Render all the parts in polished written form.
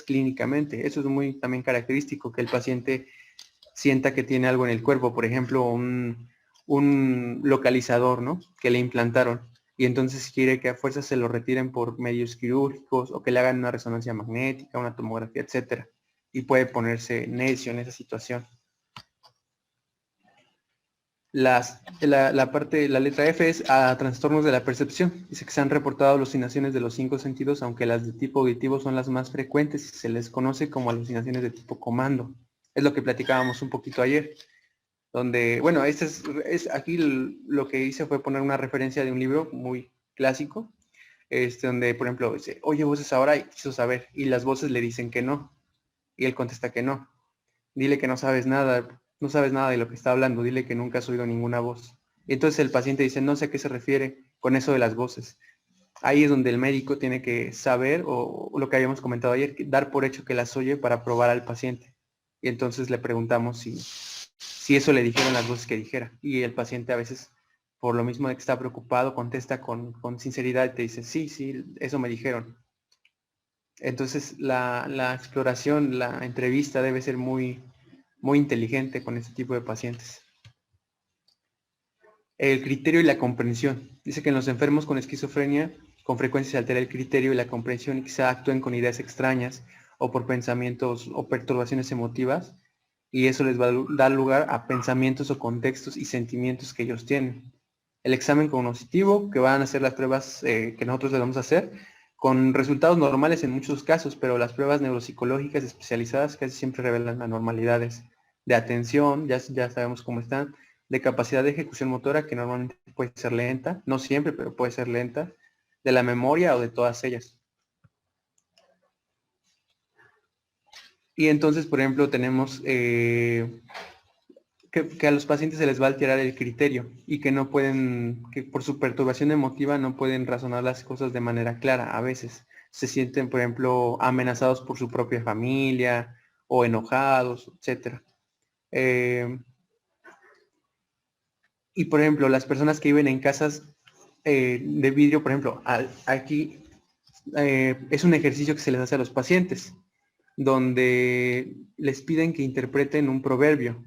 clínicamente. Eso es muy también característico, que el paciente sienta que tiene algo en el cuerpo, por ejemplo, un localizador, ¿no?, que le implantaron, y entonces quiere que a fuerza se lo retiren por medios quirúrgicos o que le hagan una resonancia magnética, una tomografía, etcétera, y puede ponerse necio en esa situación. La letra F es a trastornos de la percepción. Dice que se han reportado alucinaciones de los 5 sentidos, aunque las de tipo auditivo son las más frecuentes y se les conoce como alucinaciones de tipo comando. Es lo que platicábamos un poquito ayer, donde, bueno, aquí lo que hice fue poner una referencia de un libro muy clásico, donde, por ejemplo, dice, oye voces ahora, y quiso saber, y las voces le dicen que no, y él contesta que no. Dile que no sabes nada de lo que está hablando, dile que nunca has oído ninguna voz. Y entonces el paciente dice, no sé a qué se refiere con eso de las voces. Ahí es donde el médico tiene que saber, o lo que habíamos comentado ayer, dar por hecho que las oye para probar al paciente. Y entonces le preguntamos si eso le dijeron las voces que dijera. Y el paciente a veces, por lo mismo de que está preocupado, contesta con sinceridad y te dice, sí, eso me dijeron. Entonces la exploración, la entrevista debe ser muy, muy inteligente con este tipo de pacientes. El criterio y la comprensión. Dice que en los enfermos con esquizofrenia con frecuencia se altera el criterio y la comprensión y quizá actúen con ideas extrañas o por pensamientos o perturbaciones emotivas, y eso les va a dar lugar a pensamientos o contextos y sentimientos que ellos tienen. El examen cognoscitivo, que van a ser las pruebas que nosotros les vamos a hacer, con resultados normales en muchos casos, pero las pruebas neuropsicológicas especializadas casi siempre revelan anormalidades de atención, ya sabemos cómo están, de capacidad de ejecución motora, que normalmente puede ser lenta, no siempre, pero puede ser lenta, de la memoria o de todas ellas. Y entonces, por ejemplo, tenemos que a los pacientes se les va a alterar el criterio y que no pueden, que por su perturbación emotiva no pueden razonar las cosas de manera clara. A veces se sienten, por ejemplo, amenazados por su propia familia o enojados, etc. Y por ejemplo, las personas que viven en casas de vidrio, por ejemplo, aquí es un ejercicio que se les hace a los pacientes, donde les piden que interpreten un proverbio.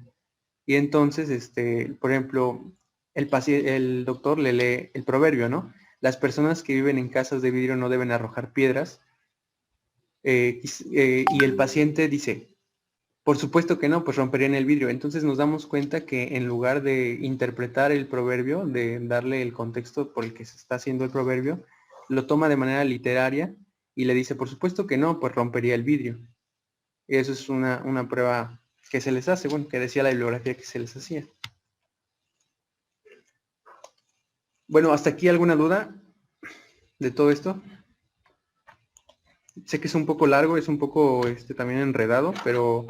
Y entonces, por ejemplo, el doctor le lee el proverbio, ¿no? Las personas que viven en casas de vidrio no deben arrojar piedras. Y el paciente dice, por supuesto que no, pues romperían el vidrio. Entonces nos damos cuenta que en lugar de interpretar el proverbio, de darle el contexto por el que se está haciendo el proverbio, lo toma de manera literaria y le dice, por supuesto que no, pues rompería el vidrio. Y eso es una prueba que se les hace, bueno, que decía la bibliografía que se les hacía. Bueno, ¿hasta aquí alguna duda de todo esto? Sé que es un poco largo, es un poco también enredado, pero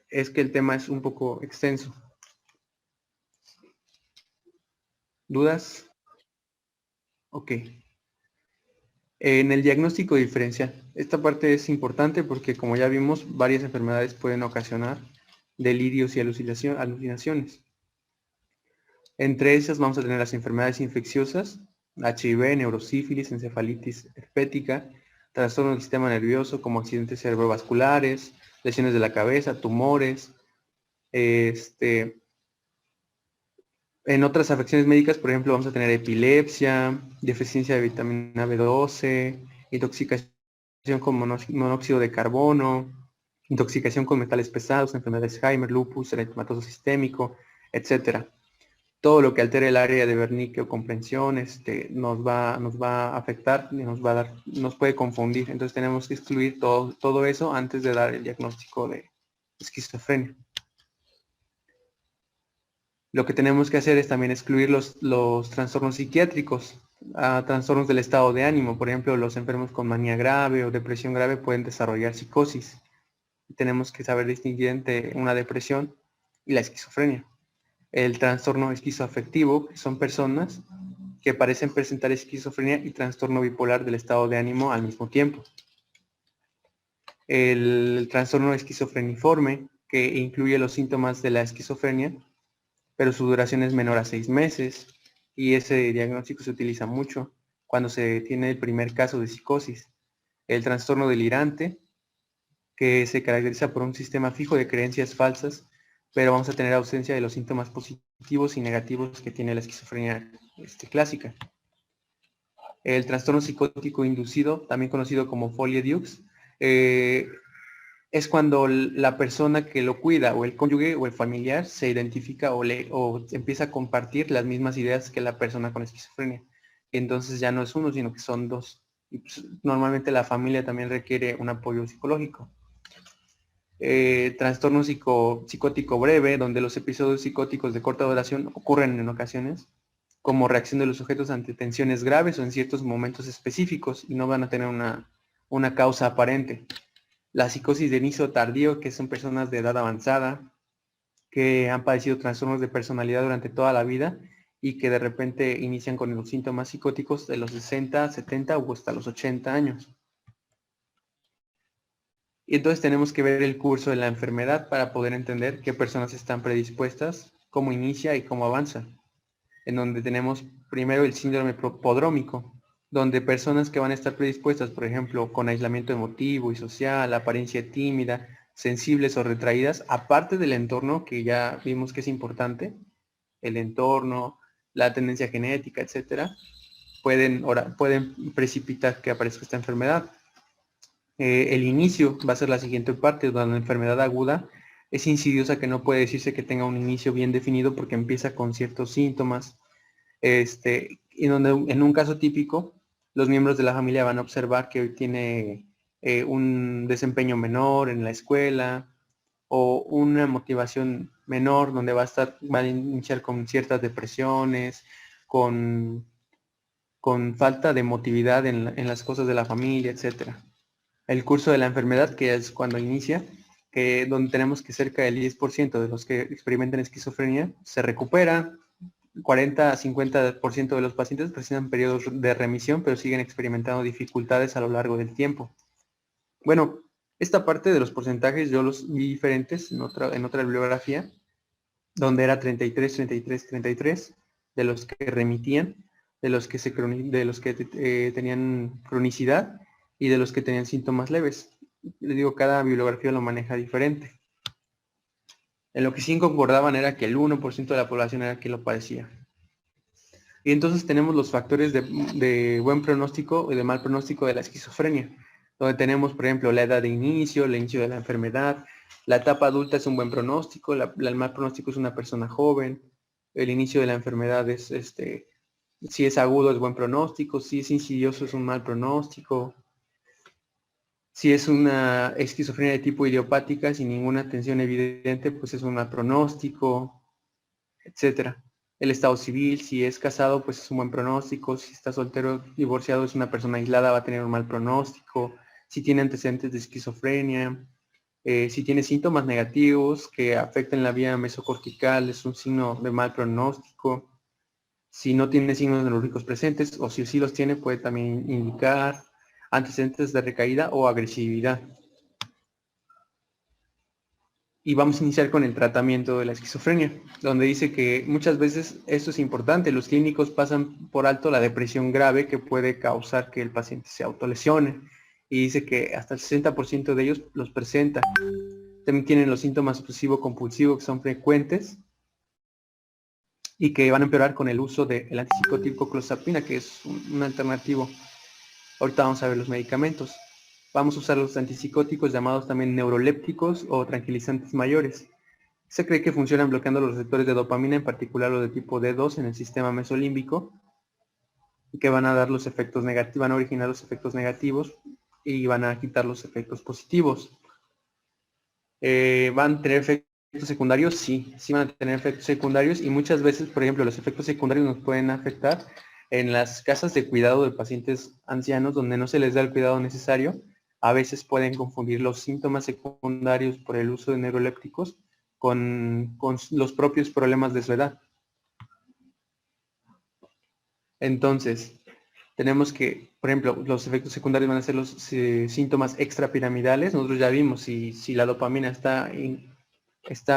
es que el tema es un poco extenso. ¿Dudas? Ok. En el diagnóstico diferencial, esta parte es importante porque, como ya vimos, varias enfermedades pueden ocasionar delirios y alucinaciones. Entre esas vamos a tener las enfermedades infecciosas, HIV, neurosífilis, encefalitis herpética, trastorno del sistema nervioso como accidentes cerebrovasculares, lesiones de la cabeza, tumores. En otras afecciones médicas, por ejemplo, vamos a tener epilepsia, deficiencia de vitamina B12, intoxicación con monóxido de carbono, intoxicación con metales pesados, enfermedades de Alzheimer, lupus, eritematoso sistémico, etcétera. Todo lo que altere el área de Wernicke o comprensión nos va a afectar y nos puede confundir. Entonces tenemos que excluir todo eso antes de dar el diagnóstico de esquizofrenia. Lo que tenemos que hacer es también excluir los trastornos psiquiátricos, trastornos del estado de ánimo. Por ejemplo, los enfermos con manía grave o depresión grave pueden desarrollar psicosis. Tenemos que saber distinguir entre una depresión y la esquizofrenia. El trastorno esquizoafectivo, que son personas que parecen presentar esquizofrenia y trastorno bipolar del estado de ánimo al mismo tiempo. El trastorno esquizofreniforme, que incluye los síntomas de la esquizofrenia, pero su duración es menor a 6 meses, y ese diagnóstico se utiliza mucho cuando se tiene el primer caso de psicosis. El trastorno delirante, que se caracteriza por un sistema fijo de creencias falsas, pero vamos a tener ausencia de los síntomas positivos y negativos que tiene la esquizofrenia clásica. El trastorno psicótico inducido, también conocido como folie deux, es cuando la persona que lo cuida, o el cónyuge o el familiar, se identifica o empieza a compartir las mismas ideas que la persona con esquizofrenia. Entonces ya no es uno, sino que son dos. Y pues, normalmente la familia también requiere un apoyo psicológico. Trastorno psicótico breve, donde los episodios psicóticos de corta duración ocurren en ocasiones como reacción de los sujetos ante tensiones graves o en ciertos momentos específicos y no van a tener una causa aparente. La psicosis de inicio tardío, que son personas de edad avanzada, que han padecido trastornos de personalidad durante toda la vida y que de repente inician con los síntomas psicóticos de los 60, 70 o hasta los 80 años. Y entonces tenemos que ver el curso de la enfermedad para poder entender qué personas están predispuestas, cómo inicia y cómo avanza. En donde tenemos primero el síndrome prodrómico, donde personas que van a estar predispuestas, por ejemplo, con aislamiento emotivo y social, apariencia tímida, sensibles o retraídas, aparte del entorno, que ya vimos que es importante, el entorno, la tendencia genética, etcétera, pueden precipitar que aparezca esta enfermedad. El inicio va a ser la siguiente parte, donde la enfermedad aguda es insidiosa, que no puede decirse que tenga un inicio bien definido porque empieza con ciertos síntomas, y donde en un caso típico los miembros de la familia van a observar que tiene un desempeño menor en la escuela o una motivación menor, donde va a iniciar con ciertas depresiones, con falta de emotividad en las cosas de la familia, etcétera. El curso de la enfermedad, que es cuando inicia, donde tenemos que cerca del 10% de los que experimentan esquizofrenia se recupera. 40 a 50% de los pacientes presentan periodos de remisión, pero siguen experimentando dificultades a lo largo del tiempo. Bueno, esta parte de los porcentajes yo los vi diferentes en otra bibliografía, donde era 33, 33, 33, de los que remitían, de los que tenían cronicidad y de los que tenían síntomas leves. Les digo, cada bibliografía lo maneja diferente. En lo que sí concordaban era que el 1% de la población era quien lo padecía. Y entonces tenemos los factores de buen pronóstico y de mal pronóstico de la esquizofrenia, donde tenemos, por ejemplo, la edad de inicio, el inicio de la enfermedad, la etapa adulta es un buen pronóstico, el mal pronóstico es una persona joven, el inicio de la enfermedad es, si es agudo es buen pronóstico, si es insidioso es un mal pronóstico, si es una esquizofrenia de tipo idiopática sin ninguna tensión evidente, pues es un mal pronóstico, etcétera. El estado civil, si es casado, pues es un buen pronóstico. Si está soltero, divorciado, es una persona aislada, va a tener un mal pronóstico. Si tiene antecedentes de esquizofrenia, si tiene síntomas negativos que afecten la vía mesocortical, es un signo de mal pronóstico. Si no tiene signos neurológicos presentes, o si sí los tiene, puede también indicar antecedentes de recaída o agresividad. Y vamos a iniciar con el tratamiento de la esquizofrenia, donde dice que muchas veces esto es importante, los clínicos pasan por alto la depresión grave que puede causar que el paciente se autolesione, y dice que hasta el 60% de ellos los presenta. También tienen los síntomas obsesivo-compulsivos, que son frecuentes y que van a empeorar con el uso del antipsicótico clozapina, que es un alternativo. Ahorita vamos a ver los medicamentos. Vamos a usar los antipsicóticos llamados también neurolépticos o tranquilizantes mayores. Se cree que funcionan bloqueando los receptores de dopamina, en particular los de tipo D2 en el sistema mesolímbico, y que van a dar los efectos negativos, van a originar los efectos negativos y van a quitar los efectos positivos. ¿Van a tener efectos secundarios? Sí, sí van a tener efectos secundarios, y muchas veces, por ejemplo, los efectos secundarios nos pueden afectar en las casas de cuidado de pacientes ancianos, donde no se les da el cuidado necesario. A veces pueden confundir los síntomas secundarios por el uso de neurolépticos con los propios problemas de su edad. Entonces, tenemos que, por ejemplo, los efectos secundarios van a ser los síntomas extrapiramidales. Nosotros ya vimos si la dopamina está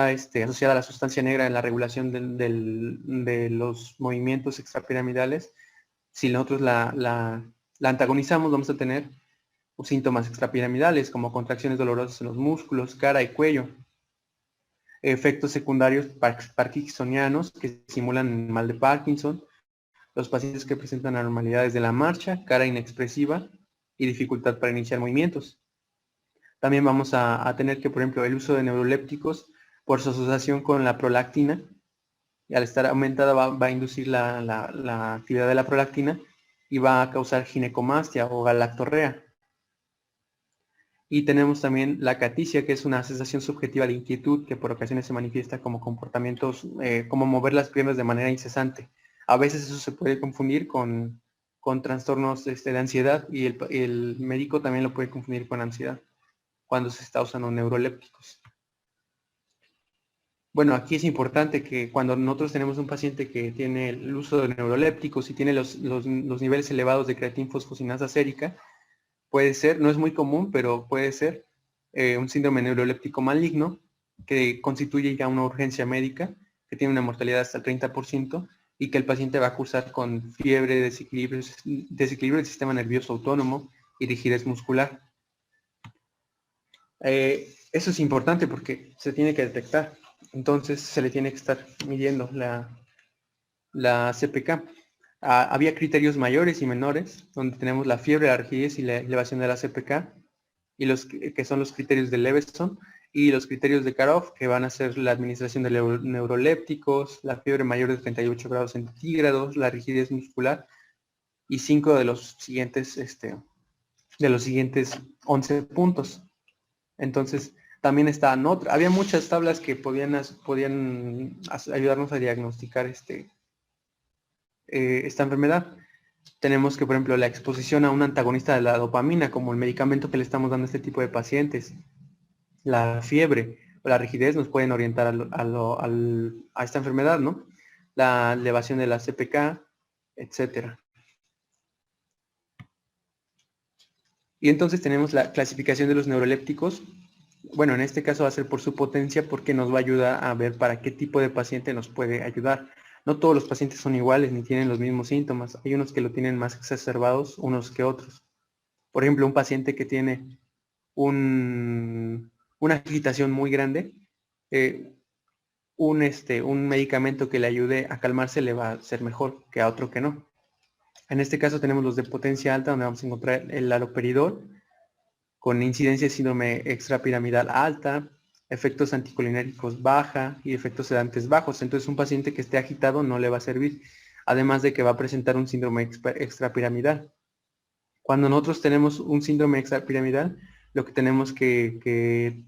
asociada a la sustancia negra en la regulación de los movimientos extrapiramidales. Si nosotros la antagonizamos, vamos a tener o síntomas extrapiramidales como contracciones dolorosas en los músculos, cara y cuello. Efectos secundarios parkinsonianos que simulan mal de Parkinson, los pacientes que presentan anormalidades de la marcha, cara inexpresiva y dificultad para iniciar movimientos. También vamos a tener que, por ejemplo, el uso de neurolépticos por su asociación con la prolactina, y al estar aumentada va a inducir la actividad de la prolactina y va a causar ginecomastia o galactorrea. Y tenemos también la caticia, que es una sensación subjetiva de inquietud que por ocasiones se manifiesta como comportamientos, como mover las piernas de manera incesante. A veces eso se puede confundir con trastornos de ansiedad, y el médico también lo puede confundir con ansiedad cuando se está usando neurolépticos. Bueno, aquí es importante que cuando nosotros tenemos un paciente que tiene el uso de neurolépticos y tiene los niveles elevados de creatinfosfosinasa sérica, puede ser, no es muy común, pero puede ser un síndrome neuroléptico maligno que constituye ya una urgencia médica, que tiene una mortalidad hasta el 30% y que el paciente va a cursar con fiebre, desequilibrio del sistema nervioso autónomo y rigidez muscular. Eso es importante porque se tiene que detectar. Entonces se le tiene que estar midiendo la CPK. Había criterios mayores y menores, donde tenemos la fiebre, la rigidez y la elevación de la CPK, y los que son los criterios de Leveson, y los criterios de Karoff, que van a ser la administración de neurolépticos, la fiebre mayor de 38 grados centígrados, la rigidez muscular, y 5 de los siguientes, 11 puntos. Entonces, también había muchas tablas que podían ayudarnos a diagnosticar esta enfermedad. Tenemos que, por ejemplo, la exposición a un antagonista de la dopamina, como el medicamento que le estamos dando a este tipo de pacientes, la fiebre o la rigidez nos pueden orientar a esta enfermedad, ¿no? La elevación de la CPK, etcétera. Y entonces tenemos la clasificación de los neurolépticos. Bueno, en este caso va a ser por su potencia, porque nos va a ayudar a ver para qué tipo de paciente nos puede ayudar. No todos los pacientes son iguales ni tienen los mismos síntomas. Hay unos que lo tienen más exacerbados, unos que otros. Por ejemplo, un paciente que tiene una agitación muy grande, un medicamento que le ayude a calmarse le va a ser mejor que a otro que no. En este caso tenemos los de potencia alta, donde vamos a encontrar el haloperidol, con incidencia de síndrome extrapiramidal alta, efectos anticolinérgicos baja y efectos sedantes bajos. Entonces un paciente que esté agitado no le va a servir, además de que va a presentar un síndrome extrapiramidal. Cuando nosotros tenemos un síndrome extrapiramidal, lo que tenemos que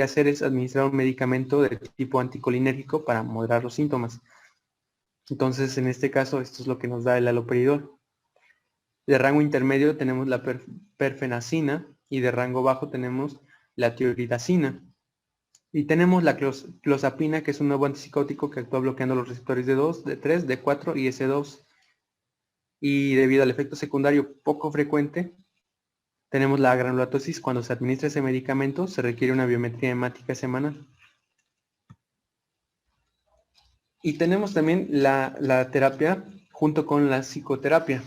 hacer es administrar un medicamento de tipo anticolinérgico para moderar los síntomas. Entonces, en este caso, esto es lo que nos da el haloperidol. De rango intermedio tenemos la perfenacina, y de rango bajo tenemos la tioridazina. Y tenemos la clozapina, que es un nuevo antipsicótico que actúa bloqueando los receptores D2, D3, D4 y S2. Y debido al efecto secundario poco frecuente, tenemos la granulatosis. Cuando se administra ese medicamento, se requiere una biometría hemática semanal. Y tenemos también la terapia junto con la psicoterapia,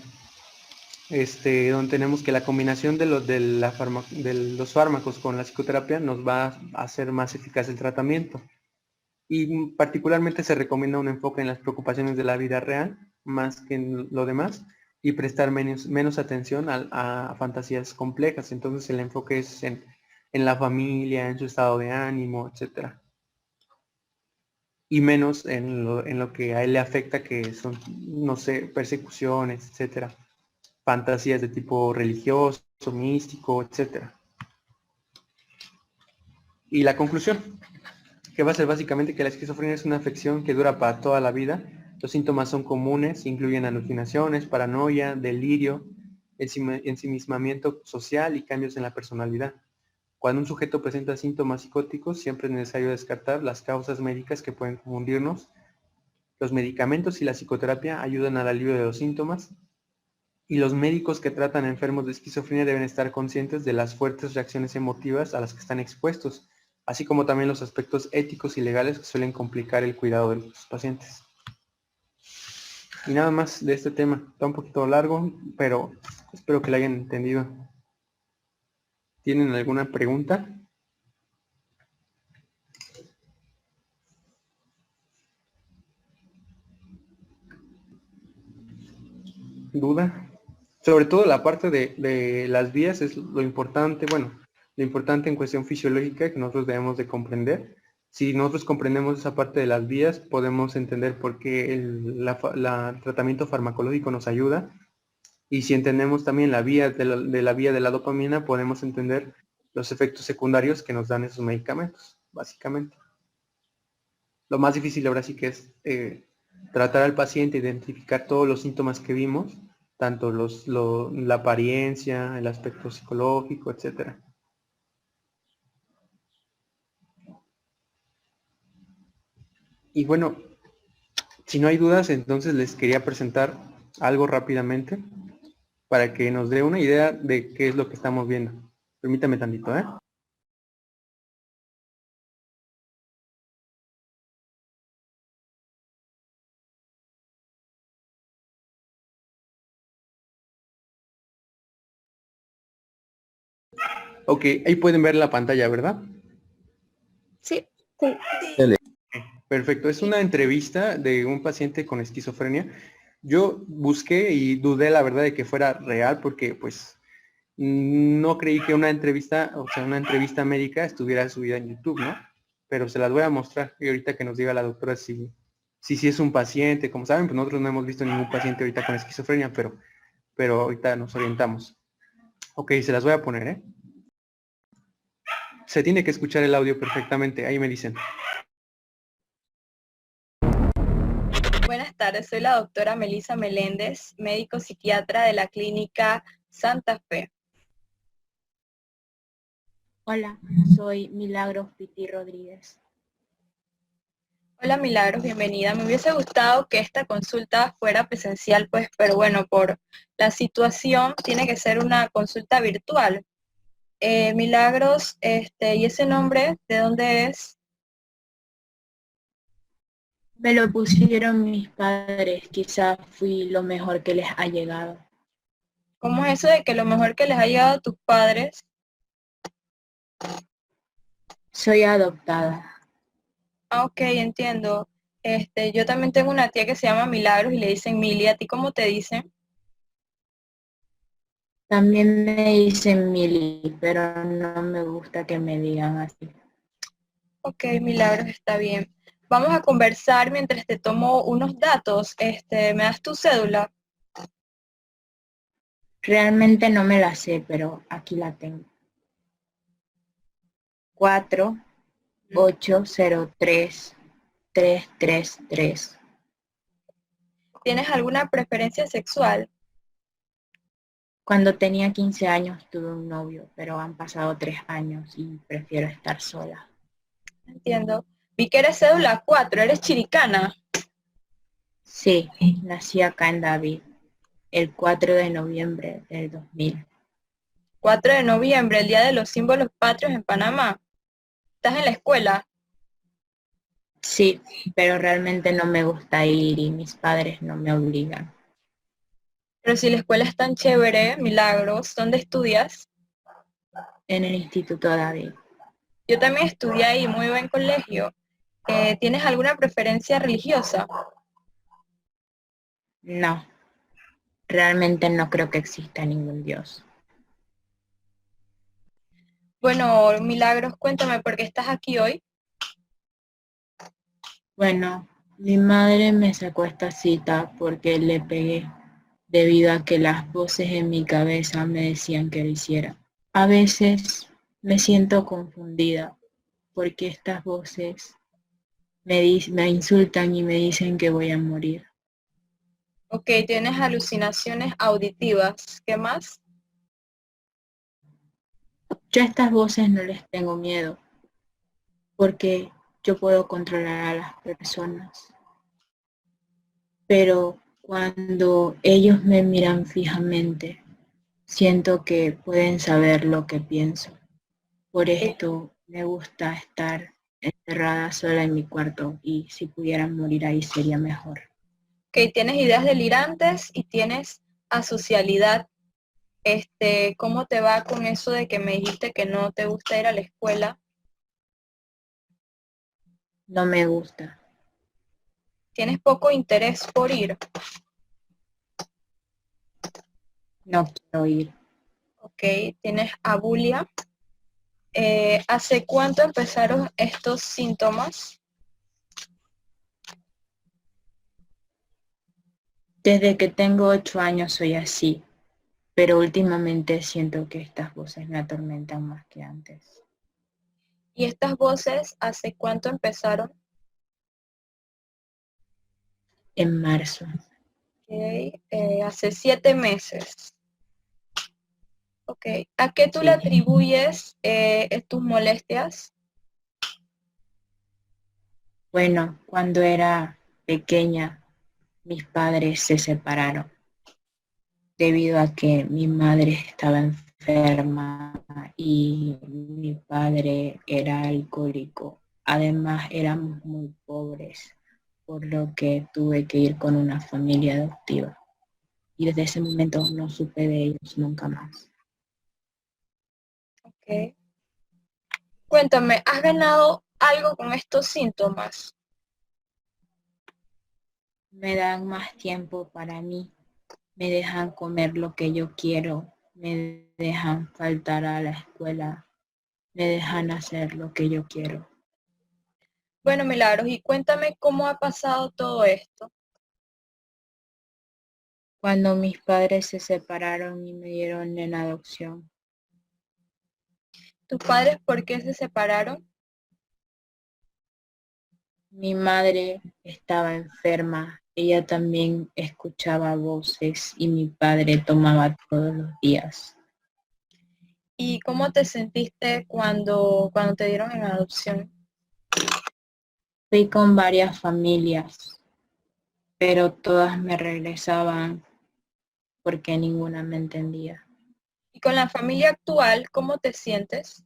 donde tenemos que la combinación de los fármacos con la psicoterapia nos va a hacer más eficaz el tratamiento. Y particularmente se recomienda un enfoque en las preocupaciones de la vida real, más que en lo demás, y prestar menos atención a fantasías complejas. Entonces el enfoque es en la familia, en su estado de ánimo, etcétera. Y menos en lo que a él le afecta, que son, no sé, persecuciones, etcétera. Fantasías de tipo religioso, místico, etcétera. Y la conclusión, que va a ser básicamente que la esquizofrenia es una afección que dura para toda la vida. Los síntomas son comunes, incluyen alucinaciones, paranoia, delirio, ensimismamiento social y cambios en la personalidad. Cuando un sujeto presenta síntomas psicóticos, siempre es necesario descartar las causas médicas que pueden confundirnos. Los medicamentos y la psicoterapia ayudan al alivio de los síntomas, y los médicos que tratan a enfermos de esquizofrenia deben estar conscientes de las fuertes reacciones emotivas a las que están expuestos, así como también los aspectos éticos y legales que suelen complicar el cuidado de los pacientes. Y nada más de este tema. Está un poquito largo, pero espero que lo hayan entendido. ¿Tienen alguna pregunta? ¿Duda? Sobre todo la parte de las vías es lo importante, bueno, lo importante en cuestión fisiológica que nosotros debemos de comprender. Si nosotros comprendemos esa parte de las vías, podemos entender por qué el tratamiento farmacológico nos ayuda. Y si entendemos también la vía de la vía de la dopamina, podemos entender los efectos secundarios que nos dan esos medicamentos, básicamente. Lo más difícil ahora sí que es tratar al paciente, identificar todos los síntomas que vimos, tanto la apariencia, el aspecto psicológico, etcétera. Y bueno, si no hay dudas, entonces les quería presentar algo rápidamente para que nos dé una idea de qué es lo que estamos viendo. Permítame tantito, ¿eh? Ok, ahí pueden ver la pantalla, ¿verdad? Sí. Perfecto, es una entrevista de un paciente con esquizofrenia. Yo busqué y dudé la verdad de que fuera real porque pues no creí que una entrevista, o sea, una entrevista médica estuviera subida en YouTube, ¿no? Pero se las voy a mostrar y ahorita que nos diga la doctora si es un paciente. Como saben, pues nosotros no hemos visto ningún paciente ahorita con esquizofrenia, pero ahorita nos orientamos. Ok, se las voy a poner, ¿eh? Se tiene que escuchar el audio perfectamente, ahí me dicen. Buenas tardes, soy la doctora Melisa Meléndez, médico psiquiatra de la clínica Santa Fe. Hola, soy Milagros Piti Rodríguez. Hola Milagros, bienvenida. Me hubiese gustado que esta consulta fuera presencial, pues, pero bueno, por la situación tiene que ser una consulta virtual. Milagros, ¿y ese nombre de dónde es? Me lo pusieron mis padres, quizás fui lo mejor que les ha llegado. ¿Cómo es eso de que lo mejor que les ha llegado a tus padres? Soy adoptada. Ah, ok, entiendo. Yo también tengo una tía que se llama Milagros y le dicen Mili. ¿A ti cómo te dicen? También me dicen Mili, pero no me gusta que me digan así. Ok, Milagros, está bien. Vamos a conversar mientras te tomo unos datos. ¿Me das tu cédula? Realmente no me la sé, pero aquí la tengo. 4803333. ¿Tienes alguna preferencia sexual? Cuando tenía 15 años tuve un novio, pero han pasado 3 años y prefiero estar sola. Entiendo. Vi que eres cédula 4, eres chiricana. Sí, nací acá en David, el 4 de noviembre del 2000. 4 de noviembre, el día de los símbolos patrios en Panamá. ¿Estás en la escuela? Sí, pero realmente no me gusta ir y mis padres no me obligan. Pero si la escuela es tan chévere, Milagros, ¿dónde estudias? En el Instituto David. Yo también estudié ahí, muy buen colegio. ¿Tienes alguna preferencia religiosa? No, realmente no creo que exista ningún Dios. Bueno, Milagros, cuéntame por qué estás aquí hoy. Bueno, mi madre me sacó esta cita porque le pegué, debido a que las voces en mi cabeza me decían que lo hiciera. A veces me siento confundida porque estas voces me insultan y me dicen que voy a morir. Ok, tienes alucinaciones auditivas. ¿Qué más? Yo a estas voces no les tengo miedo porque yo puedo controlar a las personas. Pero cuando ellos me miran fijamente, siento que pueden saber lo que pienso. Por esto me gusta estar encerrada sola en mi cuarto y si pudieran morir ahí sería mejor. Ok, tienes ideas delirantes y tienes asocialidad. ¿Cómo te va con eso de que me dijiste que no te gusta ir a la escuela? No me gusta. ¿Tienes poco interés por ir? No quiero ir. Ok, ¿tienes abulia? ¿Hace cuánto empezaron estos síntomas? Desde que tengo 8 años soy así, pero últimamente siento que estas voces me atormentan más que antes. ¿Y estas voces hace cuánto empezaron? En marzo. Ok, hace 7 meses. Ok, ¿a qué tú le Sí. atribuyes tus molestias? Bueno, cuando era pequeña, mis padres se separaron debido a que mi madre estaba enferma y mi padre era alcohólico. Además, éramos muy pobres, por lo que tuve que ir con una familia adoptiva. Y desde ese momento no supe de ellos nunca más. Ok. Cuéntame, ¿has ganado algo con estos síntomas? Me dan más tiempo para mí, me dejan comer lo que yo quiero, me dejan faltar a la escuela, me dejan hacer lo que yo quiero. Bueno, Milagros, y cuéntame cómo ha pasado todo esto. Cuando mis padres se separaron y me dieron en adopción, ¿Tus padres por qué se separaron? mi madre estaba enferma, ella también escuchaba voces y mi padre tomaba todos los días. ¿Y cómo te sentiste cuando te dieron en adopción? Fui con varias familias, pero todas me regresaban porque ninguna me entendía. Y con la familia actual, ¿cómo te sientes?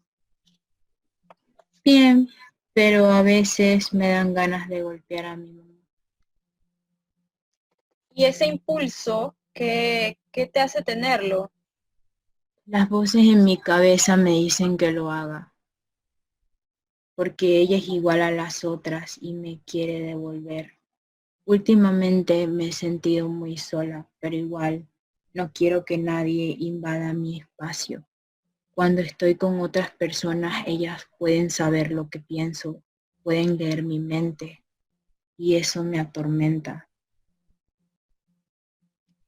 Bien, pero a veces me dan ganas de golpear a mi mamá. Y ese impulso, ¿qué te hace tenerlo? Las voces en mi cabeza me dicen que lo haga, porque ella es igual a las otras y me quiere devolver. Últimamente me he sentido muy sola, pero igual no quiero que nadie invada mi espacio. Cuando estoy con otras personas, ellas pueden saber lo que pienso, pueden leer mi mente y eso me atormenta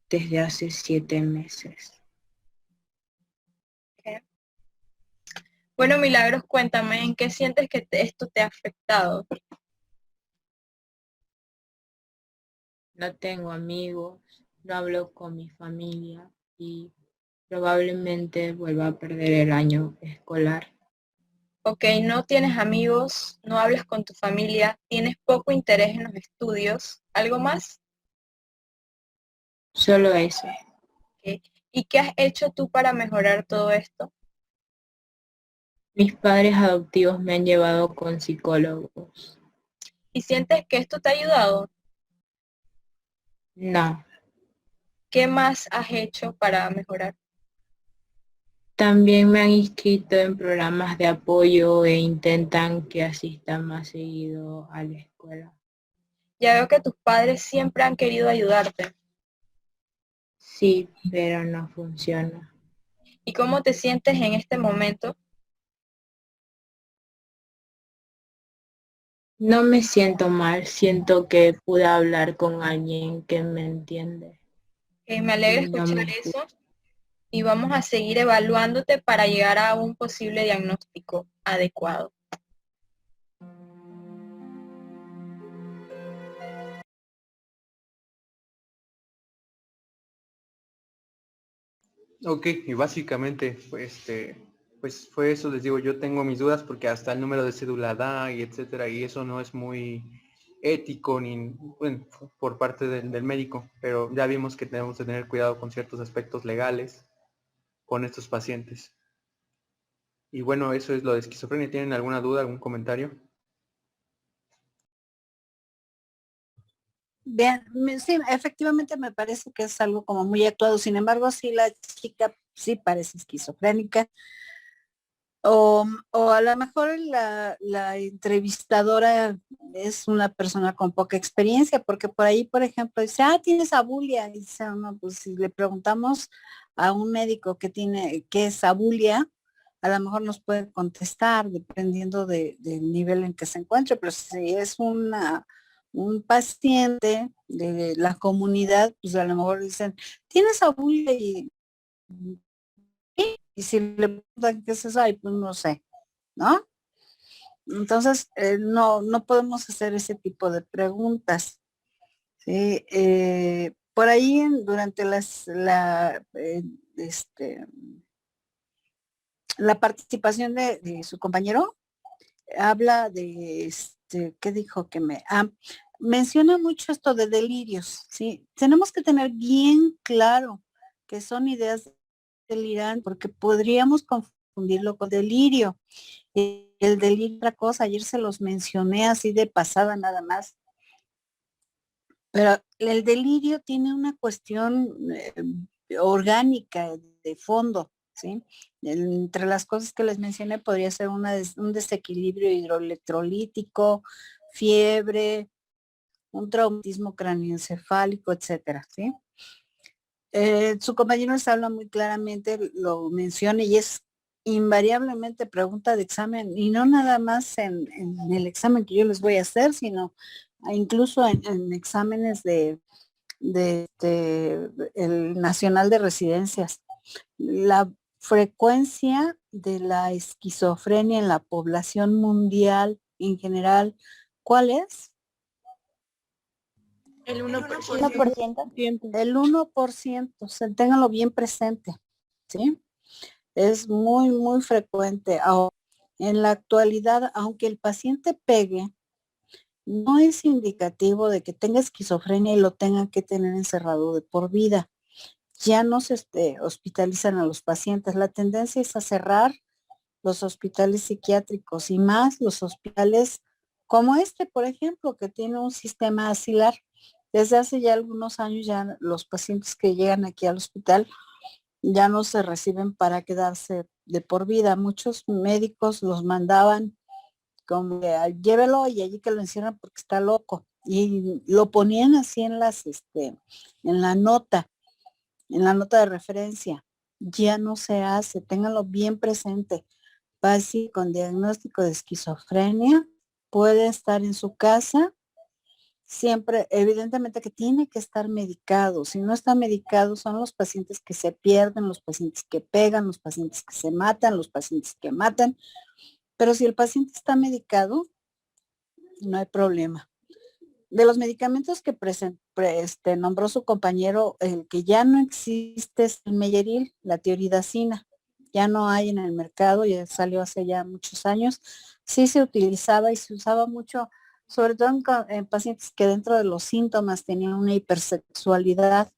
desde hace 7 meses. ¿Qué? Bueno, Milagros, cuéntame, ¿en qué sientes que esto te ha afectado? No tengo amigos, no hablo con mi familia y probablemente vuelva a perder el año escolar. Ok, no tienes amigos, no hablas con tu familia, tienes poco interés en los estudios, ¿algo más? Solo eso. Ok. ¿Y qué has hecho tú para mejorar todo esto? Mis padres adoptivos me han llevado con psicólogos. ¿Y sientes que esto te ha ayudado? No. ¿Qué más has hecho para mejorar? También me han inscrito en programas de apoyo e intentan que asista más seguido a la escuela. Ya veo que tus padres siempre han querido ayudarte. Sí, pero no funciona. ¿Y cómo te sientes en este momento? No me siento mal, siento que pude hablar con alguien que me entiende Me alegra y no escuchar me juzga. eso y vamos a seguir evaluándote para llegar a un posible diagnóstico adecuado. Ok, y básicamente, pues fue eso, les digo, yo tengo mis dudas porque hasta el número de cédula da y etcétera, y eso no es muy ético ni bueno, por parte del médico, pero ya vimos que tenemos que tener cuidado con ciertos aspectos legales con estos pacientes. Y bueno, eso es lo de esquizofrenia. ¿Tienen alguna duda, algún comentario? Bien, sí, efectivamente me parece que es algo como muy actuado. Sin embargo, sí, la chica sí parece esquizofrénica. O a lo mejor la entrevistadora es una persona con poca experiencia, porque por ahí, por ejemplo, dice, tienes abulia. Y dice, no, pues si le preguntamos a un médico que tiene, qué es abulia, a lo mejor nos puede contestar dependiendo del nivel en que se encuentre, pero si es un paciente de la comunidad, pues a lo mejor dicen, tienes abulia y si le preguntan qué es eso, ay, pues no sé, ¿no? Entonces, no podemos hacer ese tipo de preguntas. ¿Sí? Por ahí, durante la participación de su compañero, habla de, ¿qué dijo que menciona mucho esto de delirios, ¿sí? Tenemos que tener bien claro que son ideas delirantes, porque podríamos confundirlo con delirio. El delirio, otra cosa, ayer se los mencioné así de pasada nada más, pero el delirio tiene una cuestión orgánica de fondo, ¿sí? Entre las cosas que les mencioné podría ser un desequilibrio hidroelectrolítico, fiebre, un traumatismo cráneoencefálico, etcétera, ¿sí? Su compañero les habla muy claramente, lo menciona y es invariablemente pregunta de examen, y no nada más en el examen que yo les voy a hacer, sino incluso en exámenes el Nacional de Residencias. La frecuencia de la esquizofrenia en la población mundial en general, ¿cuál es? El 1%. 1%. El 1%, o sea, ténganlo bien presente, ¿sí? Es muy, muy frecuente. Ahora, en la actualidad, aunque el paciente pegue, no es indicativo de que tenga esquizofrenia y lo tengan que tener encerrado de por vida. Ya no se hospitalizan a los pacientes. La tendencia es a cerrar los hospitales psiquiátricos y más los hospitales como este, por ejemplo, que tiene un sistema asilar. Desde hace ya algunos años ya los pacientes que llegan aquí al hospital ya no se reciben para quedarse de por vida. Muchos médicos los mandaban como llévelo y allí que lo encierran porque está loco. Y lo ponían así en la nota de referencia. Ya no se hace, ténganlo bien presente. Paciente con diagnóstico de esquizofrenia puede estar en su casa, siempre, evidentemente que tiene que estar medicado. Si no está medicado, son los pacientes que se pierden, los pacientes que pegan, los pacientes que se matan, los pacientes que matan. Pero si el paciente está medicado, no hay problema. De los medicamentos que nombró su compañero, el que ya no existe es el Meyeril, la tioridacina. Ya no hay en el mercado, ya salió hace ya muchos años. Sí se utilizaba y se usaba mucho, sobre todo en pacientes que dentro de los síntomas tenían una hipersexualidad.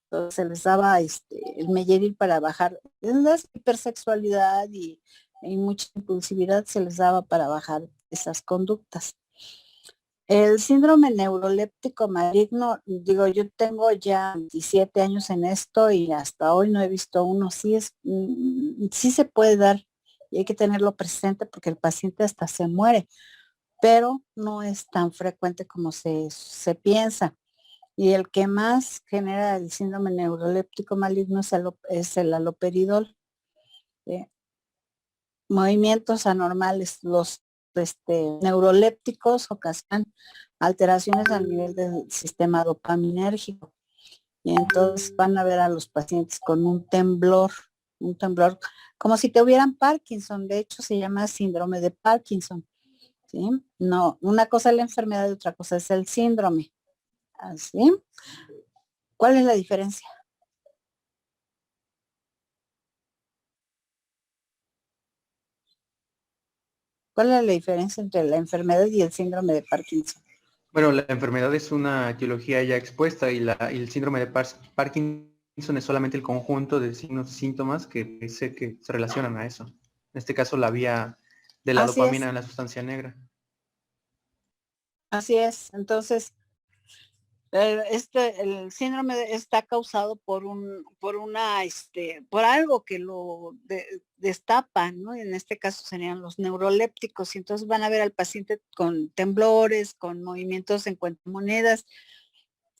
Entonces se les daba el Meyeril para bajar la hipersexualidad y mucha impulsividad, se les daba para bajar esas conductas. El síndrome neuroléptico maligno, digo, yo tengo ya 17 años en esto y hasta hoy no he visto uno. Sí se puede dar y hay que tenerlo presente porque el paciente hasta se muere, pero no es tan frecuente como se piensa. Y el que más genera el síndrome neuroléptico maligno es el haloperidol. ¿Sí? Movimientos anormales, los neurolépticos ocasionan alteraciones a nivel del sistema dopaminérgico. Y entonces van a ver a los pacientes con un temblor, como si tuvieran Parkinson. De hecho, se llama síndrome de Parkinson. ¿Sí? No, una cosa es la enfermedad y otra cosa es el síndrome. ¿Así? ¿Cuál es la diferencia? ¿Cuál es la diferencia entre la enfermedad y el síndrome de Parkinson? Bueno, la enfermedad es una etiología ya expuesta y el síndrome de Parkinson es solamente el conjunto de signos y síntomas que se relacionan a eso. En este caso, la vía de la Así es, dopamina en la sustancia negra. así es. Entonces, El síndrome está causado por por algo que lo destapa, ¿no? En este caso serían los neurolépticos, y entonces van a ver al paciente con temblores, con movimientos en cuentamonedas,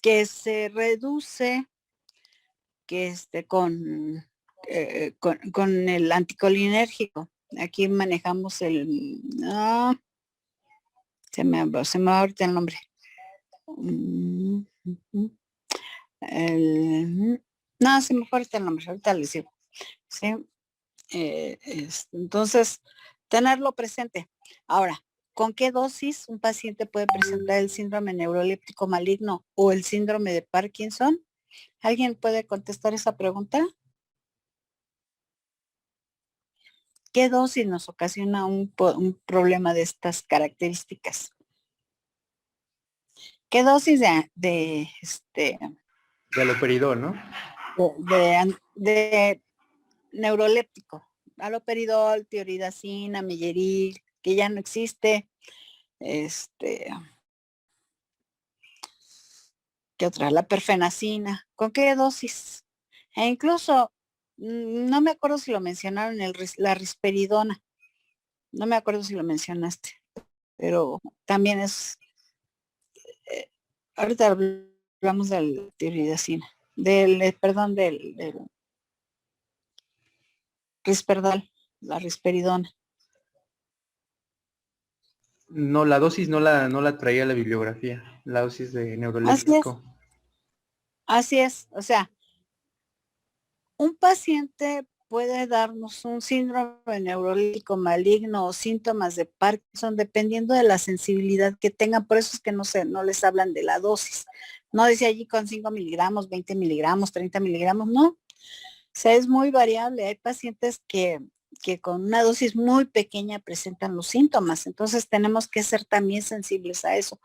que se reduce, que con el anticolinérgico. Aquí manejamos se me va ahorita el nombre. No, se me fue ahorita el nombre, ahorita les digo. ¿Sí? Entonces, tenerlo presente. Ahora, ¿con qué dosis un paciente puede presentar el síndrome neuroléptico maligno o el síndrome de Parkinson? ¿Alguien puede contestar esa pregunta? ¿Qué dosis nos ocasiona un problema de estas características? ¿Qué dosis de Haloperidol, ¿no? de neuroléptico? Haloperidol, tioridacina, Melleril, que ya no existe. ¿Qué otra? La perfenacina. ¿Con qué dosis? E incluso, no me acuerdo si lo mencionaron, la risperidona. No me acuerdo si lo mencionaste, pero también es, ahorita hablamos del tioridacina, perdón, del risperdal, la risperidona. No, la dosis no la traía la bibliografía, la dosis de neuroléptico. Así es, o sea, un paciente puede darnos un síndrome neuroléptico maligno o síntomas de Parkinson dependiendo de la sensibilidad que tengan. Por eso es que no les hablan de la dosis. No dice allí con 5 miligramos, 20 miligramos, 30 miligramos, no. O sea, es muy variable. Hay pacientes que con una dosis muy pequeña presentan los síntomas. Entonces tenemos que ser también sensibles a eso.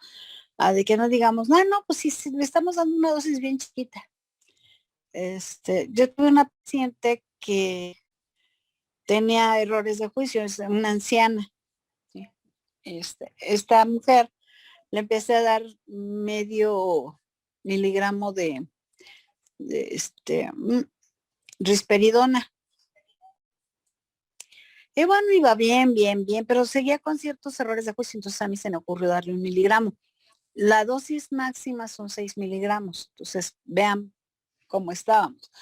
A de que no digamos, no, pues si le estamos dando una dosis bien chiquita. Yo tuve una paciente que tenía errores de juicio, es una anciana. ¿Sí? Esta mujer le empecé a dar medio miligramo de risperidona. Y bueno, iba bien, pero seguía con ciertos errores de juicio, entonces a mí se me ocurrió darle 1 miligramo. La dosis máxima son 6 miligramos, entonces vean cómo estábamos.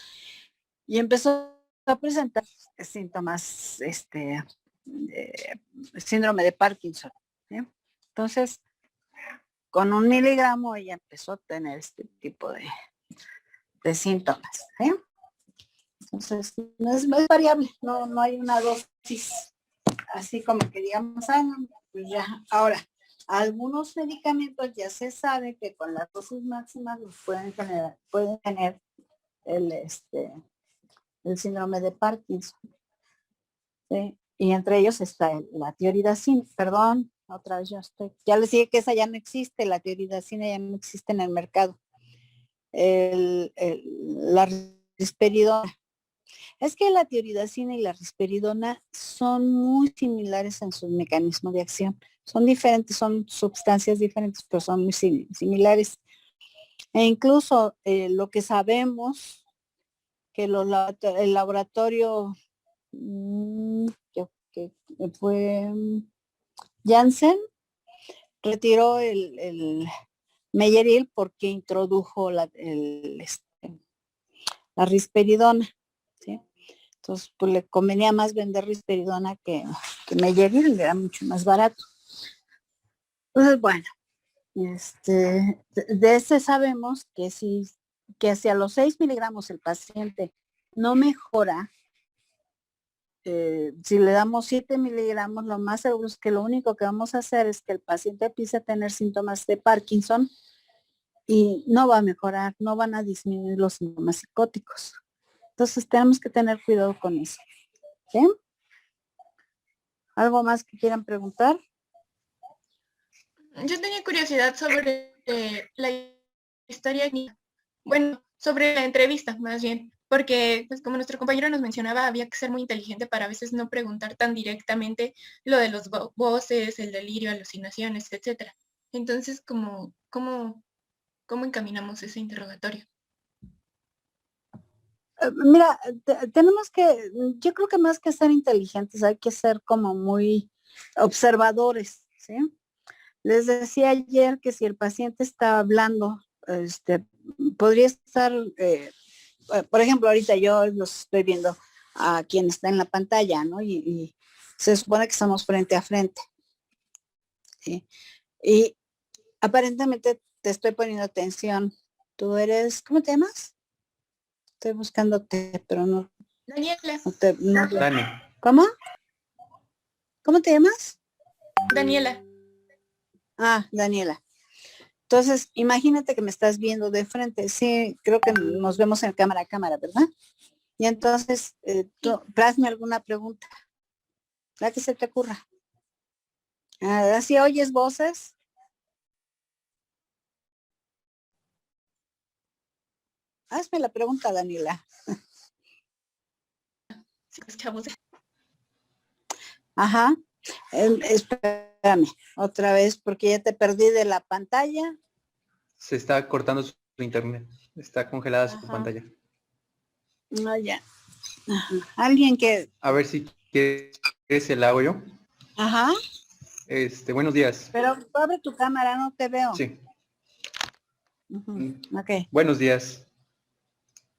Y empezó a presentar síntomas, síndrome de Parkinson. ¿Sí? Entonces, con 1 miligramo ella empezó a tener este tipo de síntomas. ¿Sí? Entonces, no es variable, no hay una dosis así como que digamos, pues ya. Ahora, algunos medicamentos ya se sabe que con las dosis máximas pueden tener el síndrome de Parkinson. ¿Sí? Y entre ellos está la tioridacina. Perdón, otra vez ya les dije que esa ya no existe, la tioridacina ya no existe en el mercado. La risperidona. Es que la tioridacina y la risperidona son muy similares en su mecanismo de acción. Son diferentes, son sustancias diferentes, pero son muy similares. E incluso lo que sabemos que el laboratorio que fue Janssen retiró el Melleril porque introdujo la risperidona. ¿Sí? Entonces, pues le convenía más vender risperidona que Melleril, era mucho más barato. Entonces, bueno, de ese sabemos que que hacia los 6 miligramos el paciente no mejora, si le damos 7 miligramos, lo más seguro es que lo único que vamos a hacer es que el paciente empiece a tener síntomas de Parkinson y no va a mejorar, no van a disminuir los síntomas psicóticos. Entonces tenemos que tener cuidado con eso. ¿Sí? ¿Algo más que quieran preguntar? Yo tenía curiosidad sobre la historia, bueno, sobre la entrevista más bien, porque pues como nuestro compañero nos mencionaba, había que ser muy inteligente para a veces no preguntar tan directamente lo de los voces, el delirio, alucinaciones, etcétera. Entonces, ¿cómo cómo encaminamos ese interrogatorio. Mira, tenemos que, yo creo que más que ser inteligentes, hay que ser como muy observadores, ¿sí? Les decía ayer que si el paciente está hablando, podría estar, por ejemplo, ahorita yo los estoy viendo a quien está en la pantalla, ¿no? Y se supone que estamos frente a frente, ¿sí? Y aparentemente te estoy poniendo atención. Tú eres, ¿cómo te llamas? Estoy buscándote, pero no. Daniela, Dani. ¿Cómo? ¿Cómo te llamas? Daniela, Ah, Daniela. Entonces, imagínate que me estás viendo de frente. Sí, creo que nos vemos en cámara a cámara, ¿verdad? Y entonces, tú, hazme alguna pregunta, la que se te ocurra. ¿Así oyes voces? Hazme la pregunta, Daniela. sí, escuchamos. Ajá. Espérame, otra vez, porque ya te perdí de la pantalla. Se está cortando su internet. Está congelada su Ajá. pantalla. No, ya. Ajá. Alguien que... A ver si quieres el hago yo. Ajá. Buenos días. Pero abre tu cámara, no te veo. Sí. Ok. Buenos días.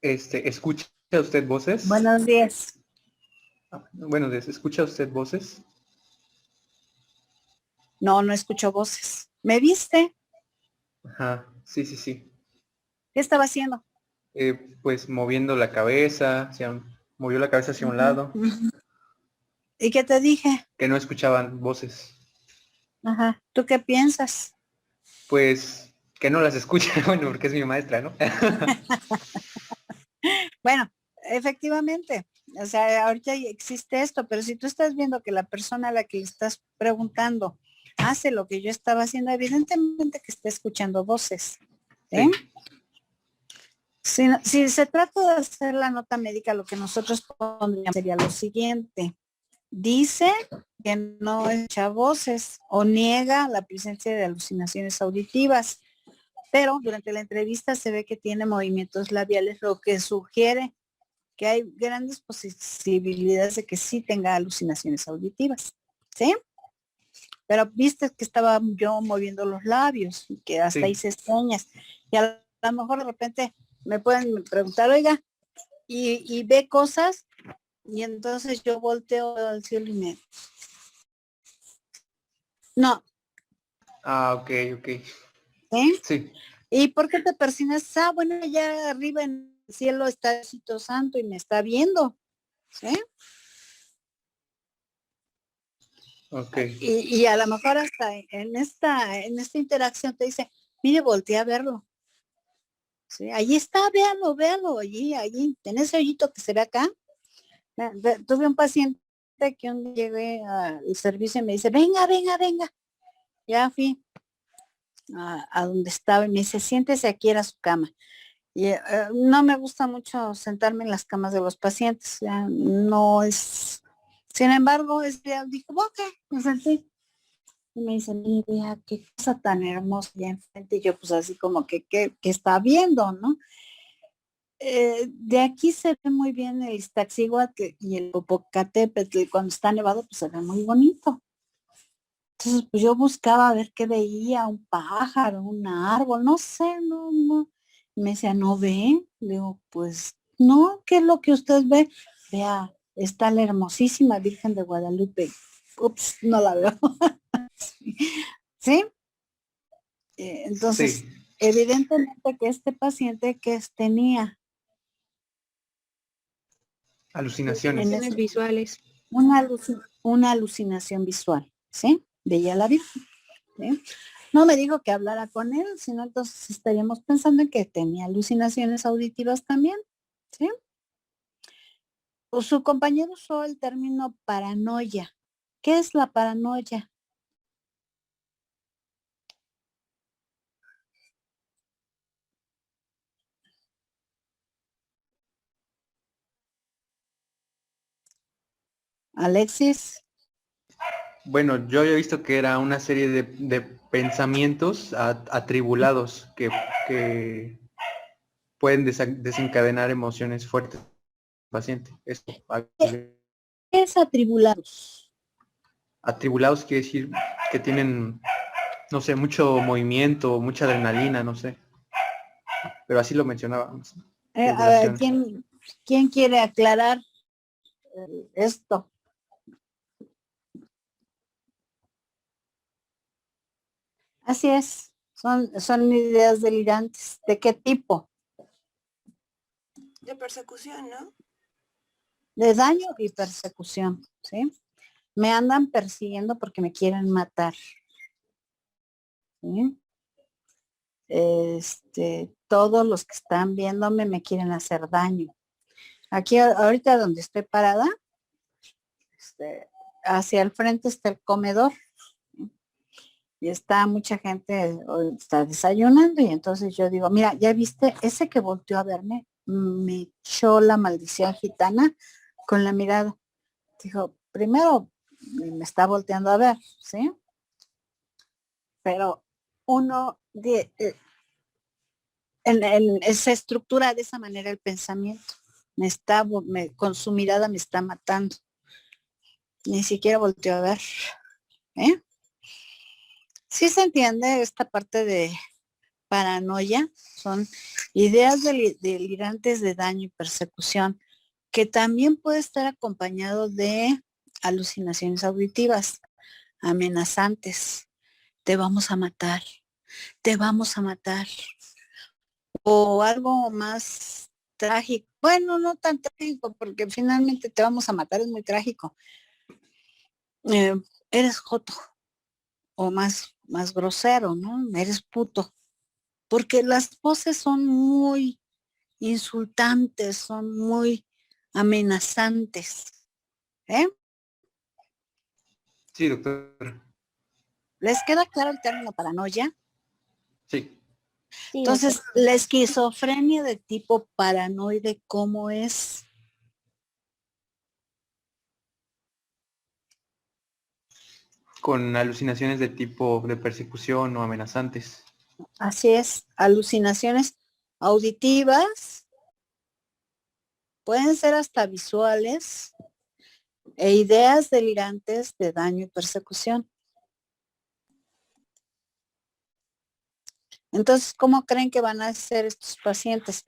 ¿Escucha usted voces? Buenos días. Buenos días. ¿Escucha usted voces? No, no escucho voces. ¿Me viste? Ajá. Sí, sí, sí. ¿Qué estaba haciendo? Pues moviendo la cabeza, movió la cabeza hacia un lado, Ujú. ¿Y qué te dije? que no escuchaban voces. Ajá. ¿Tú qué piensas? Pues que no las escucha, bueno, porque es mi maestra, ¿no? Bueno, efectivamente. O sea, ahorita existe esto, pero si tú estás viendo que la persona a la que le estás preguntando hace lo que yo estaba haciendo, evidentemente que está escuchando voces. ¿Sí? Si se trata de hacer la nota médica, lo que nosotros pondríamos sería lo siguiente. Dice que no echa voces o niega la presencia de alucinaciones auditivas, pero durante la entrevista se ve que tiene movimientos labiales, lo que sugiere que hay grandes posibilidades de que sí tenga alucinaciones auditivas, ¿sí? Pero viste que estaba yo moviendo los labios y que hasta Sí. hice señas. Y a lo mejor de repente me pueden preguntar, oiga, y ve cosas, y entonces yo volteo al cielo y me... No, Ah, ok, ok. ¿eh? Sí. ¿Y por qué te persinas? Ah, bueno, allá arriba en el cielo está el Diosito Santo y me está viendo, ¿sí? Ok. Y a lo mejor hasta en esta interacción te dice, mire, volteé a verlo. ¿Sí? Allí está, véalo, allí, en ese hoyito que se ve acá. Tuve un paciente que un día llegué al servicio y me dice, venga. Ya fui a donde estaba y me dice, siéntese aquí, era su cama. Y no me gusta mucho sentarme en las camas de los pacientes, ya no es... Sin embargo, dijo, ok, me senté. Y me dice, mira, qué cosa tan hermosa ya enfrente. Y yo pues así como que está viendo, ¿no? De aquí se ve muy bien el Iztaccíhuatl y el Popocatépetl. Y cuando está nevado, pues se ve muy bonito. Entonces, pues yo buscaba a ver qué veía, un pájaro, un árbol, no sé, no. Y me decía, ¿no ve? Le digo, pues, no, ¿qué es lo que usted ve? Vea, está la hermosísima Virgen de Guadalupe. Ups, no la veo. ¿Sí? Entonces, Sí. evidentemente que este paciente que tenía Alucinaciones. en Visuales. una alucinación visual, ¿sí? Veía la Virgen, ¿sí? No me dijo que hablara con él, sino entonces estaríamos pensando en que tenía alucinaciones auditivas también, ¿sí? O su compañero usó el término paranoia. ¿Qué es la paranoia? Alexis, Bueno, yo había visto que era una serie de pensamientos atribulados que pueden desencadenar emociones fuertes en el paciente. Esto, ¿Qué es atribulados? atribulados quiere decir que tienen, no sé, mucho movimiento, mucha adrenalina, no sé. Pero así lo mencionaba. No sé, A ver, ¿quién quiere aclarar esto? Así es, son ideas delirantes. ¿De qué tipo? De persecución, ¿no? De daño y persecución, ¿sí? Me andan persiguiendo porque me quieren matar. ¿Sí? Todos los que están viéndome me quieren hacer daño. Aquí ahorita donde estoy parada, hacia el frente está el comedor y está mucha gente, está desayunando y entonces yo digo, mira, ¿ya viste? Ese que volteó a verme me echó la maldición gitana con la mirada. Dijo, primero me está volteando a ver, ¿sí? Pero uno se estructura de esa manera el pensamiento. Con su mirada me está matando. Ni siquiera volteó a ver. ¿Eh? Sí se entiende esta parte de paranoia, son ideas delirantes de daño y persecución, que también puede estar acompañado de alucinaciones auditivas, amenazantes. Te vamos a matar, te vamos a matar. O algo más trágico. Bueno, no tan trágico, porque finalmente te vamos a matar, es muy trágico. Eres joto, o más grosero, ¿no? Eres puto. Porque las voces son muy insultantes, son muy amenazantes. ¿Eh? Sí, doctor. ¿Les queda claro el término paranoia? Sí. Sí, Entonces, doctor. la esquizofrenia de tipo paranoide, ¿cómo es? Con alucinaciones de tipo de persecución o amenazantes. Así es, alucinaciones auditivas, pueden ser hasta visuales, e ideas delirantes de daño y persecución. Entonces, ¿cómo creen que van a ser estos pacientes?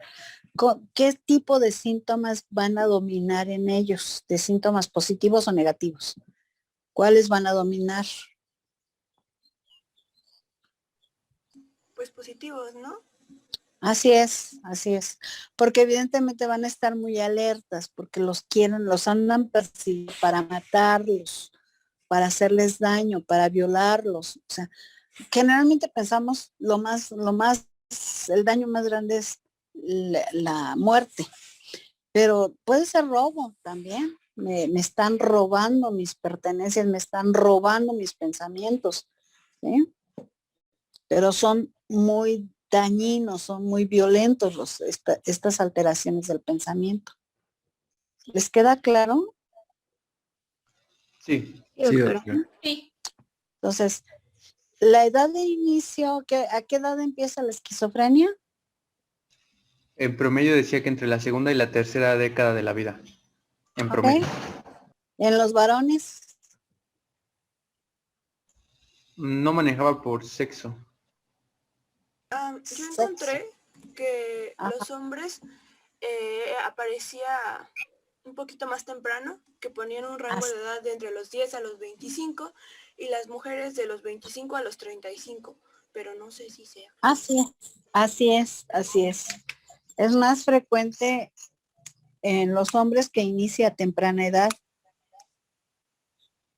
¿Qué tipo de síntomas van a dominar en ellos? ¿De síntomas positivos o negativos? ¿Cuáles van a dominar? Pues positivos, ¿no? Así es, así es. Porque evidentemente van a estar muy alertas, porque los quieren, los andan persiguiendo para matarlos, para hacerles daño, para violarlos. O sea, generalmente pensamos el daño más grande es la muerte, pero puede ser robo también. Me están robando mis pertenencias, me están robando mis pensamientos, ¿sí? Pero son muy dañinos, son muy violentos estas alteraciones del pensamiento. ¿Les queda claro? Sí. Sí, doctora. Sí, Entonces, la edad de inicio, ¿a qué edad empieza la esquizofrenia? En promedio decía que entre la segunda y la tercera década de la vida. En promedio. ¿Ok? En los varones, No manejaba por sexo. Yo sexo. encontré que Ajá. los hombres aparecía un poquito más temprano, que ponían un rango de edad de entre los 10 a los 25 y las mujeres de los 25 a los 35, pero no sé si sea. Así es, así es, así es. Es más frecuente en los hombres que inicia a temprana edad.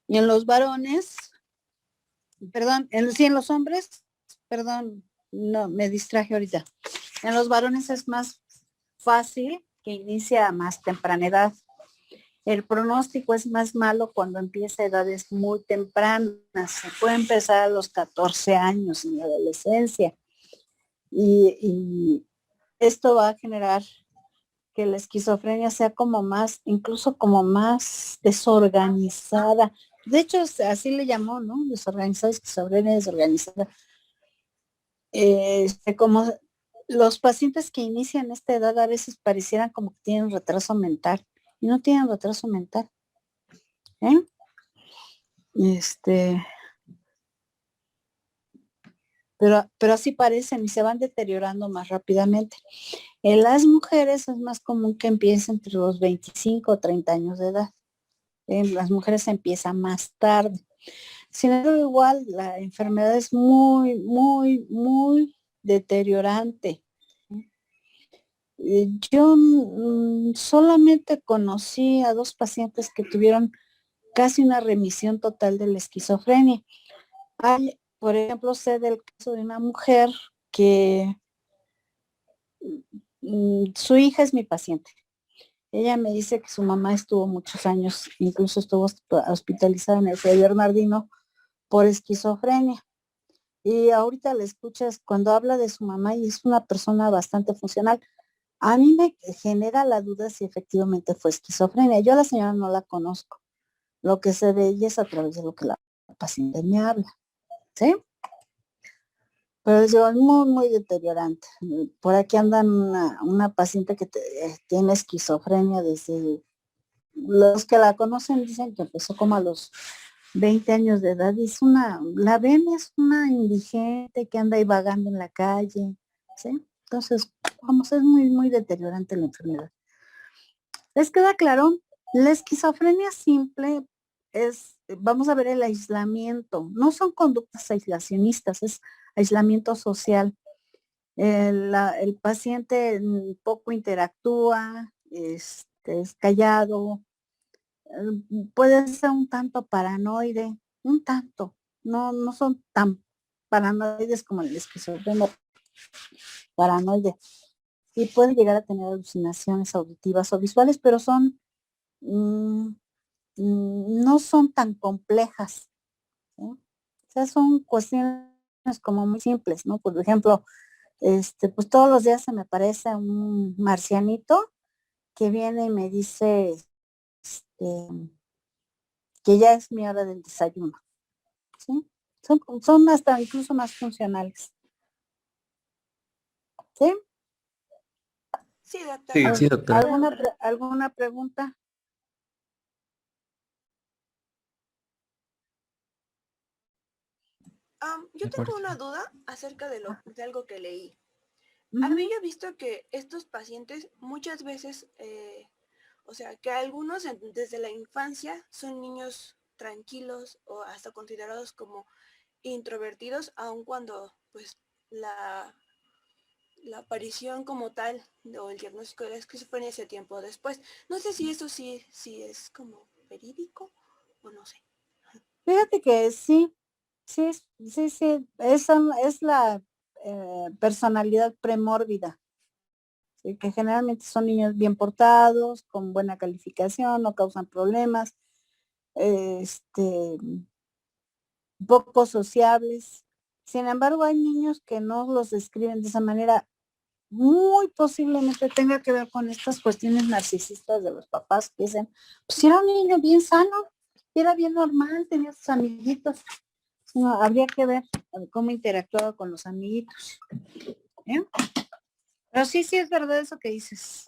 Y en los varones, perdón, en los hombres, perdón, no, me distraje ahorita. En los varones es más fácil que inicia a más temprana edad. El pronóstico es más malo cuando empieza a edades muy tempranas. Se puede empezar a los 14 años en la adolescencia. Y esto va a generar que la esquizofrenia sea como más, incluso como más desorganizada, De hecho, así le llamó, ¿no? Desorganizada, esquizofrenia desorganizada. Como los pacientes que inician esta edad a veces parecieran como que tienen retraso mental y no tienen retraso mental. ¿Eh? Pero así parecen y se van deteriorando más rápidamente. En las mujeres es más común que empiece entre los 25 o 30 años de edad. En las mujeres empieza más tarde. Sin embargo, igual la enfermedad es muy, muy, muy deteriorante. Yo solamente conocí a 2 pacientes que tuvieron casi una remisión total de la esquizofrenia. Hay, por ejemplo, sé del caso de una mujer que su hija es mi paciente. Ella me dice que su mamá estuvo muchos años, incluso estuvo hospitalizada en el Fray Bernardino por esquizofrenia. Y ahorita la escuchas cuando habla de su mamá y es una persona bastante funcional. A mí me genera la duda si efectivamente fue esquizofrenia. Yo a la señora no la conozco. Lo que sé de ella es a través de lo que la paciente me habla. ¿Sí? Pero yo es muy, muy deteriorante. Por aquí andan una paciente que tiene esquizofrenia desde los que la conocen dicen que empezó como a los 20 años de edad y la ven es una indigente que anda ahí vagando en la calle, ¿sí? Entonces, vamos, es muy, muy deteriorante la enfermedad. ¿Les queda claro? La esquizofrenia simple vamos a ver el aislamiento, no son conductas aislacionistas, es aislamiento social. El paciente poco interactúa, es callado, puede ser un tanto paranoide, un tanto, no son tan paranoides como el esquizofrenia paranoide. Y pueden llegar a tener alucinaciones auditivas o visuales, pero no son tan complejas, ¿sí? O sea, son cuestiones como muy simples, ¿no? Por ejemplo, pues todos los días se me aparece un marcianito que viene y me dice que ya es mi hora del desayuno, ¿sí? Son hasta incluso más funcionales, ¿sí? Sí, Sí, doctora. Sí, doctora. ¿Alguna pregunta? Yo Me tengo parece. una duda acerca de algo que leí. Ujú. Había visto que estos pacientes muchas veces, o sea, que algunos desde la infancia son niños tranquilos o hasta considerados como introvertidos, aun cuando pues la, la aparición como tal o el diagnóstico de la esquizofrenia ese tiempo después. No sé si eso sí es como verídico o no sé. Fíjate que sí, sí, sí, sí, es la personalidad premórbida, ¿sí? Que generalmente son niños bien portados, con buena calificación, no causan problemas, este, poco sociables. Sin embargo, hay niños que no los describen de esa manera. Muy posiblemente tenga que ver con estas cuestiones narcisistas de los papás que dicen, pues si era un niño bien sano, era bien normal, tenía sus amiguitos. No, habría que ver cómo interactuaba con los amiguitos. ¿Eh? Pero sí, sí es verdad eso que dices.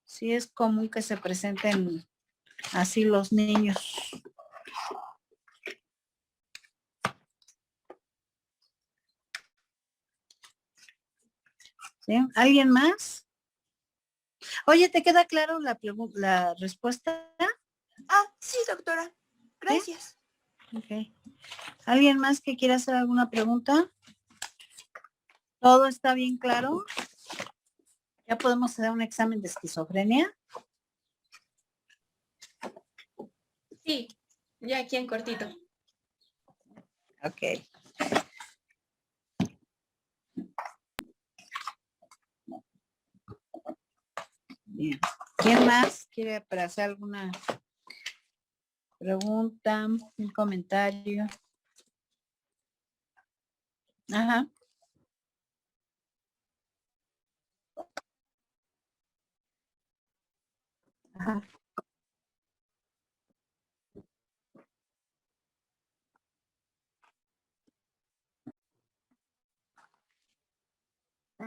Sí es común que se presenten así los niños. ¿Sí? ¿Alguien más? Oye, ¿te queda claro la respuesta? Sí, doctora. ¿Sí? Gracias. Ok. ¿Alguien más que quiera hacer alguna pregunta? ¿Todo está bien claro? ¿Ya podemos hacer un examen de esquizofrenia? Sí, ya aquí en cortito. Ok. Bien. ¿Quién más quiere hacer alguna pregunta, un comentario? Ajá. Ajá.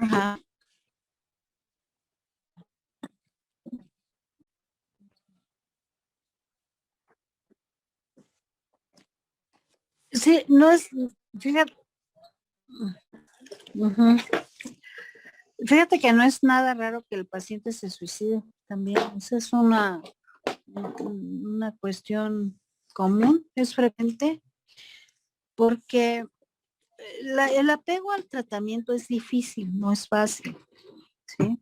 Ajá. Sí, no es, fíjate, ujú. Fíjate que no es nada raro que el paciente se suicide también. Esa es una cuestión común, es frecuente, porque el apego al tratamiento es difícil, no es fácil, ¿sí?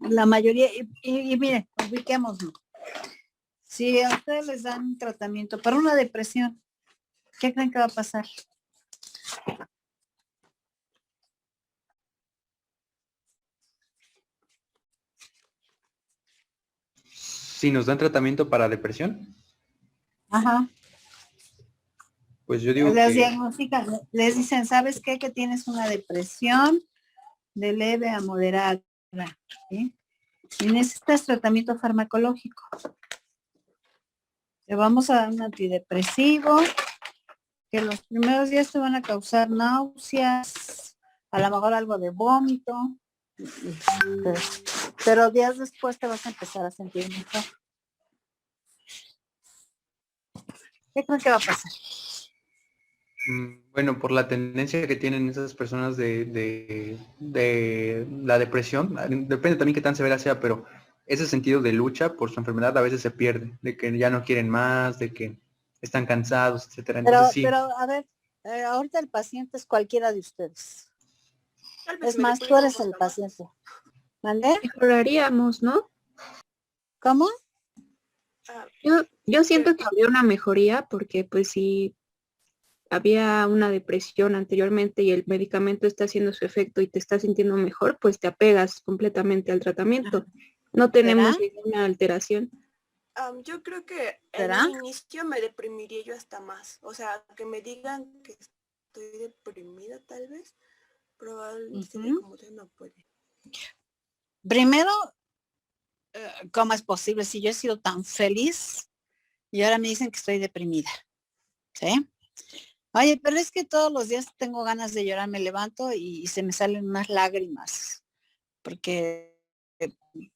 La mayoría, y mire, ubiquémoslo. Si a ustedes les dan un tratamiento para una depresión, ¿qué creen que va a pasar? Si nos dan tratamiento para depresión, Ajá. pues yo digo Les que diagnostican, les dicen, ¿sabes qué? Que tienes una depresión de leve a moderada, ¿sí? Y necesitas tratamiento farmacológico. Te vamos a dar un antidepresivo, que los primeros días te van a causar náuseas, a lo mejor algo de vómito, pero días después te vas a empezar a sentir mejor. ¿Qué creen que va a pasar? Bueno, por la tendencia que tienen esas personas de la depresión, depende también qué tan severa sea, pero ese sentido de lucha por su enfermedad a veces se pierde, de que ya no quieren más, de que están cansados, etcétera. Entonces sí, Pero a ver, ahorita el paciente es cualquiera de ustedes. Tal vez Es me más, tú deprimo eres el hasta más. paciente. ¿Vale? Mejoraríamos, ¿no? ¿Cómo? Ah, Yo siento que habría una mejoría porque pues si había una depresión anteriormente y el medicamento está haciendo su efecto y te estás sintiendo mejor, pues te apegas completamente al tratamiento. No tenemos ninguna alteración. yo creo que en ¿Será? un inicio me deprimiría yo hasta más. O sea, que me digan que estoy deprimida tal vez, probablemente sería Ujú. como de no puede. Primero, ¿cómo es posible si yo he sido tan feliz y ahora me dicen que estoy deprimida? ¿Sí? Oye, pero es que todos los días tengo ganas de llorar, me levanto y se me salen unas lágrimas, porque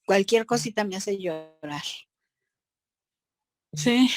cualquier cosita me hace llorar. Sí,